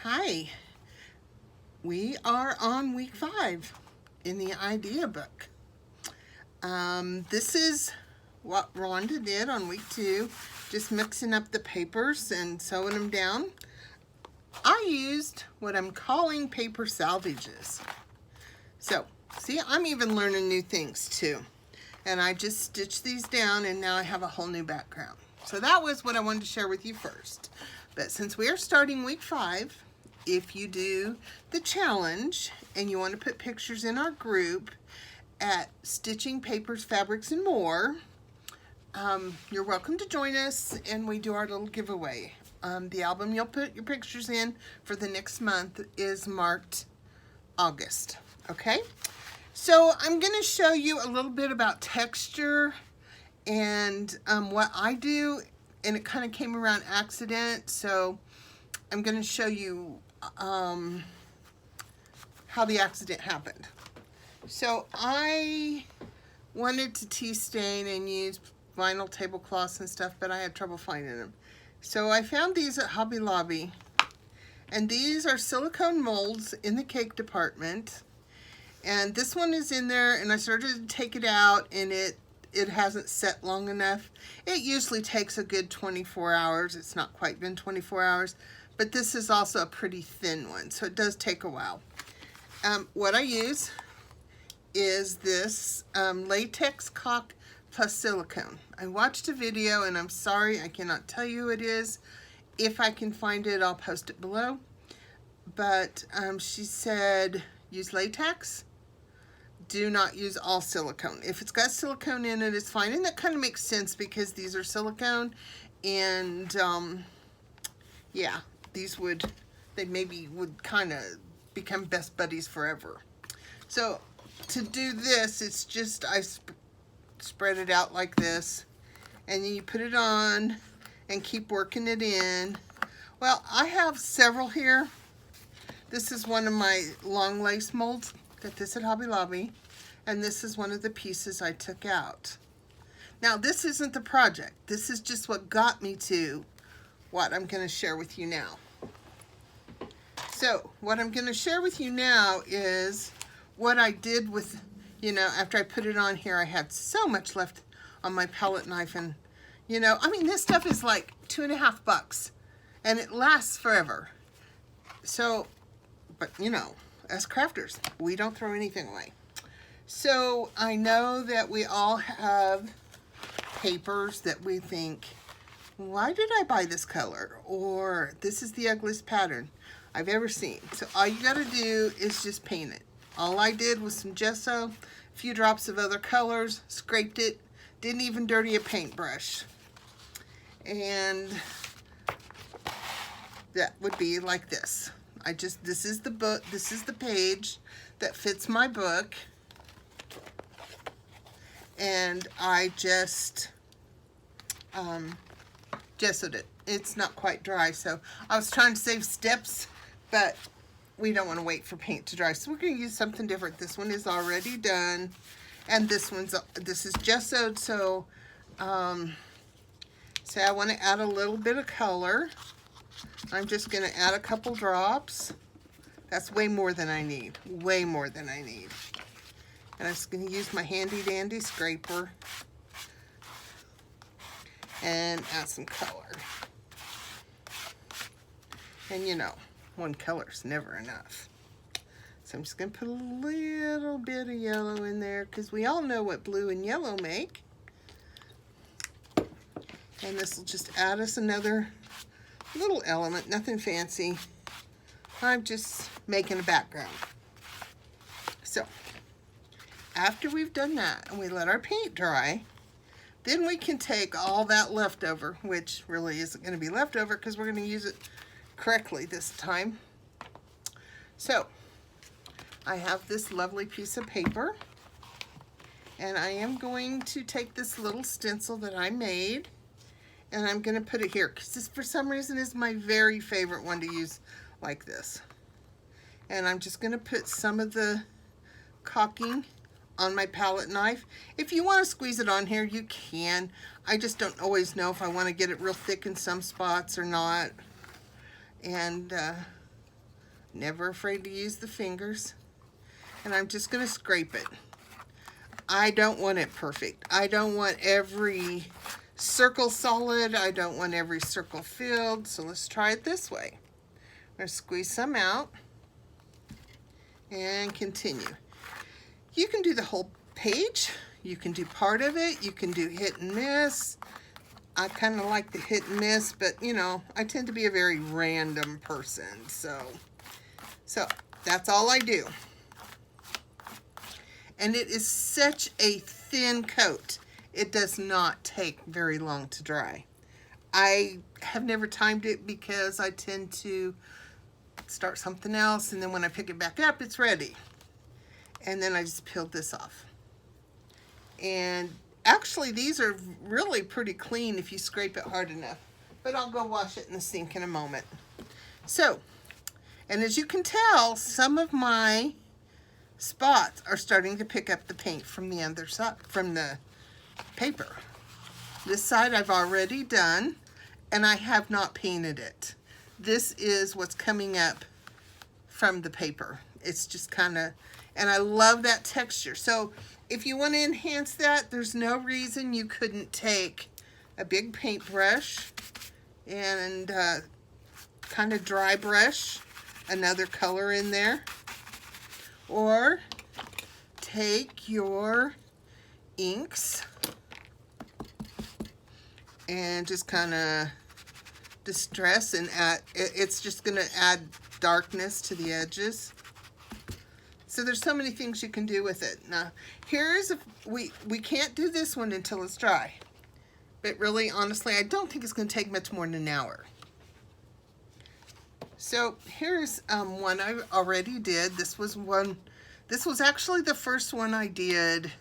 Hi, we are on week 5 in the idea book. This is what Rhonda did on week 2, just mixing up the papers and sewing them down. I used what I'm calling paper salvages. So, see, I'm even learning new things too. And I just stitched these down and now I have a whole new background. So that was what I wanted to share with you first. But since we are starting week 5, if you do the challenge and you want to put pictures in our group at Stitching Papers, Fabrics, and More, you're welcome to join us and we do our little giveaway. The album you'll put your pictures in for the next month is marked August, okay? So I'm going to show you a little bit about texture and what I do, and it kind of came around accident, so I'm going to show you how the accident happened. So I wanted to tea stain and use vinyl tablecloths and stuff, but I had trouble finding them. So I found these at Hobby Lobby, and these are silicone molds in the cake department. And this one is in there, and I started to take it out, and it hasn't set long enough. It usually takes a good 24 hours. It's not quite been 24 hours, but this is also a pretty thin one, so it does take a while. What I use is this latex caulk plus silicone. I watched a video, and I'm sorry, I cannot tell you who it is. If I can find it, I'll post it below. But she said, use latex. Do not use all silicone. If it's got silicone in it, it's fine. And that kind of makes sense because these are silicone, and yeah, these they maybe would kind of become best buddies forever. So to do this, it's just I spread it out like this, and then you put it on and keep working it in. Well, I have several here. This is one of my long lace molds. Got this at Hobby Lobby, and this is one of the pieces I took out. Now, this isn't the project. This is just what got me to what I'm going to share with you now. So, what I'm going to share with you now is what I did with, after I put it on here, I had so much left on my palette knife, and, I mean, this stuff is like $2.50, and it lasts forever. So, but, as crafters, we don't throw anything away. So I know that we all have papers that we think, why did I buy this color? Or this is the ugliest pattern I've ever seen. So all you gotta do is just paint it. All I did was some gesso, a few drops of other colors, scraped it, didn't even dirty a paintbrush. And that would be like this. This is the book, this is the page that fits my book. And I just gessoed it. It's not quite dry, so I was trying to save steps, but we don't want to wait for paint to dry, so we're going to use something different. This one is already done, and this is gessoed, so say I want to add a little bit of color. I'm just going to add a couple drops. That's way more than I need. Way more than I need. And I'm just going to use my handy dandy scraper and add some color. And one color's never enough. So I'm just going to put a little bit of yellow in there because we all know what blue and yellow make. And this will just add us another little element, nothing fancy. I'm just making a background. So after we've done that and we let our paint dry, then we can take all that leftover, which really isn't going to be leftover because we're going to use it correctly this time. So I have this lovely piece of paper, and I am going to take this little stencil that I made, and I'm going to put it here because this, for some reason, is my very favorite one to use like this. And I'm just going to put some of the caulking on my palette knife. If you want to squeeze it on here, you can. I just don't always know if I want to get it real thick in some spots or not. And Never afraid to use the fingers. And I'm just going to scrape it. I don't want it perfect. I don't want every circle solid. I don't want every circle filled. So let's try it this way. I'm going to squeeze some out and continue. You can do the whole page. You can do part of it. You can do hit and miss. I kind of like the hit and miss, but you know, I tend to be a very random person. So that's all I do. And it is such a thin coat. It does not take very long to dry. I have never timed it because I tend to start something else, and then when I pick it back up, it's ready. And then I just peeled this off. And actually, these are really pretty clean if you scrape it hard enough. But I'll go wash it in the sink in a moment. So, and as you can tell, some of my spots are starting to pick up the paint from the other side, from the paper. This side I've already done, and I have not painted it. This is what's coming up from the paper. It's just kind of, and I love that texture. So if you want to enhance that, there's no reason you couldn't take a big paintbrush and kind of dry brush another color in there. Or take your inks and just kind of distress and add, it's just going to add darkness to the edges. So there's so many things you can do with it. Now, here's, we can't do this one until it's dry. But really, honestly, I don't think it's going to take much more than an hour. So here's one I already did. This was actually the first one I did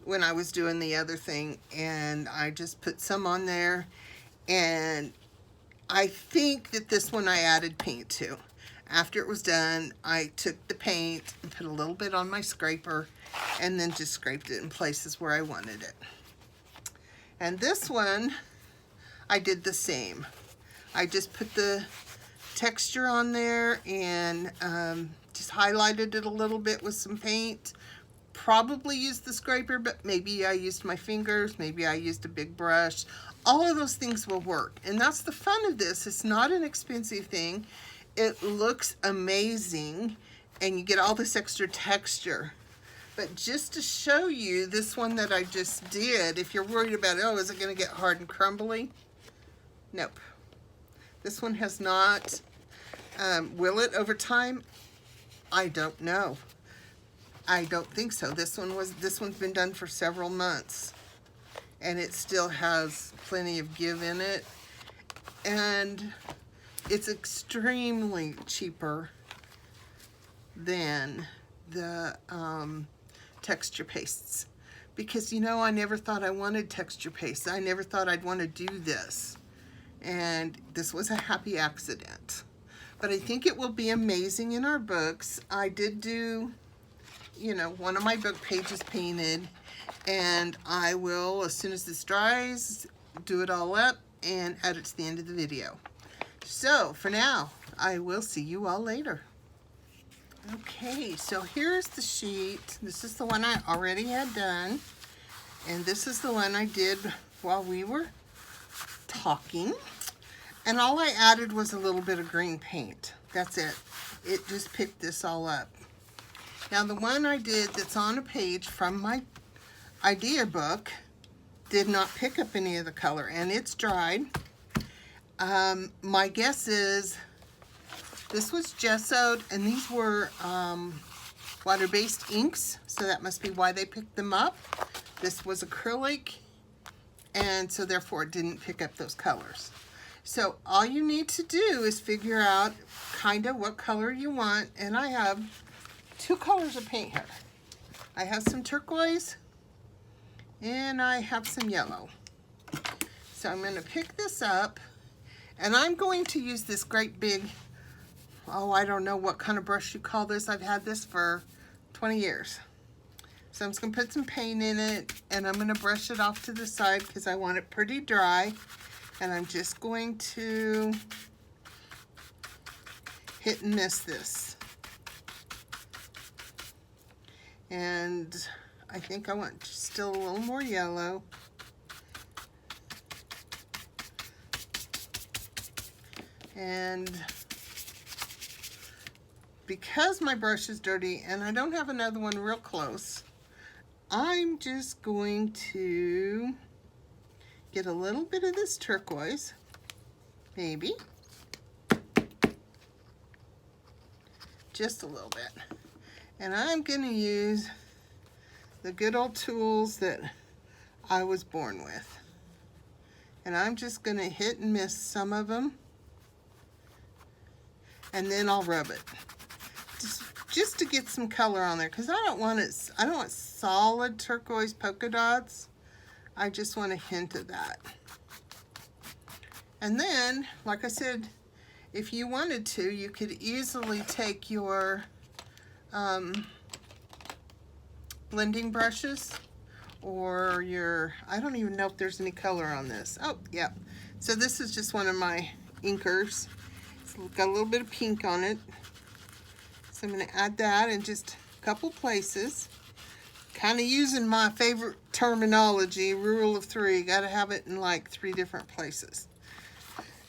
when I was doing the other thing, and I just put some on there, and I think that this one I added paint to. After it was done, I took the paint and put a little bit on my scraper and then just scraped it in places where I wanted it. And this one, I did the same. I just put the texture on there and just highlighted it a little bit with some paint. Probably used the scraper, but maybe I used my fingers, maybe I used a big brush. All of those things will work. And that's the fun of this. It's not an expensive thing. It looks amazing and you get all this extra texture. But just to show you this one that I just did, if you're worried about, oh, is it going to get hard and crumbly? Nope. This one has not. Will it over time? I don't know. I don't think so. This one's been done for several months, and it still has plenty of give in it, and it's extremely cheaper than the texture pastes, because you know, I never thought I wanted texture pastes. I never thought I'd want to do this, and this was a happy accident. But I think it will be amazing in our books. I did do, you know, one of my book pages painted, and I will, as soon as this dries, do it all up and add it to the end of the video. So for now, I will see you all later. Okay, so here's the sheet. This is the one I already had done, and this is the one I did while we were talking. And all I added was a little bit of green paint. That's it. It just picked this all up. Now the one I did that's on a page from my idea book did not pick up any of the color, and it's dried. My guess is this was gessoed, and these were water-based inks, so that must be why they picked them up. This was acrylic, and so therefore it didn't pick up those colors. So all you need to do is figure out kind of what color you want, and I have two colors of paint here. I have some turquoise and I have some yellow. So I'm going to pick this up, and I'm going to use this great big, oh, I don't know what kind of brush you call this. I've had this for 20 years. So I'm just going to put some paint in it, and I'm going to brush it off to the side because I want it pretty dry. And I'm just going to hit and miss this. And I think I want still a little more yellow. And because my brush is dirty and I don't have another one real close, I'm just going to get a little bit of this turquoise, maybe. Just a little bit. And I'm going to use the good old tools that I was born with. And I'm just going to hit and miss some of them. And then I'll rub it. Just to get some color on there, because I don't want solid turquoise polka dots. I just want a hint of that. And then, like I said, if you wanted to, you could easily take your blending brushes or your, I don't even know if there's any color on this. Oh, yeah. So this is just one of my inkers. It's got a little bit of pink on it. So I'm going to add that in just a couple places. Kind of using my favorite terminology, rule of three. Got to have it in like 3 different places.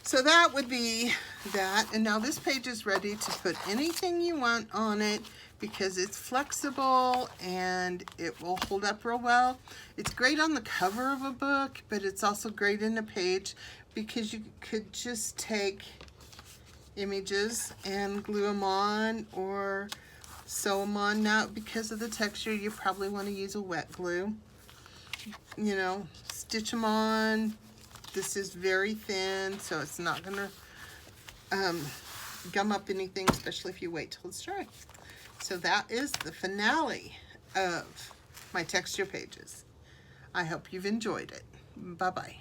So that would be that. And now this page is ready to put anything you want on it because it's flexible and it will hold up real well. It's great on the cover of a book, but it's also great in a page because you could just take images and glue them on or sew them on. Now, because of the texture, you probably want to use a wet glue. You know, stitch them on. This is very thin, so it's not going to gum up anything, especially if you wait till it's dry. So that is the finale of my texture pages. I hope you've enjoyed it. Bye-bye.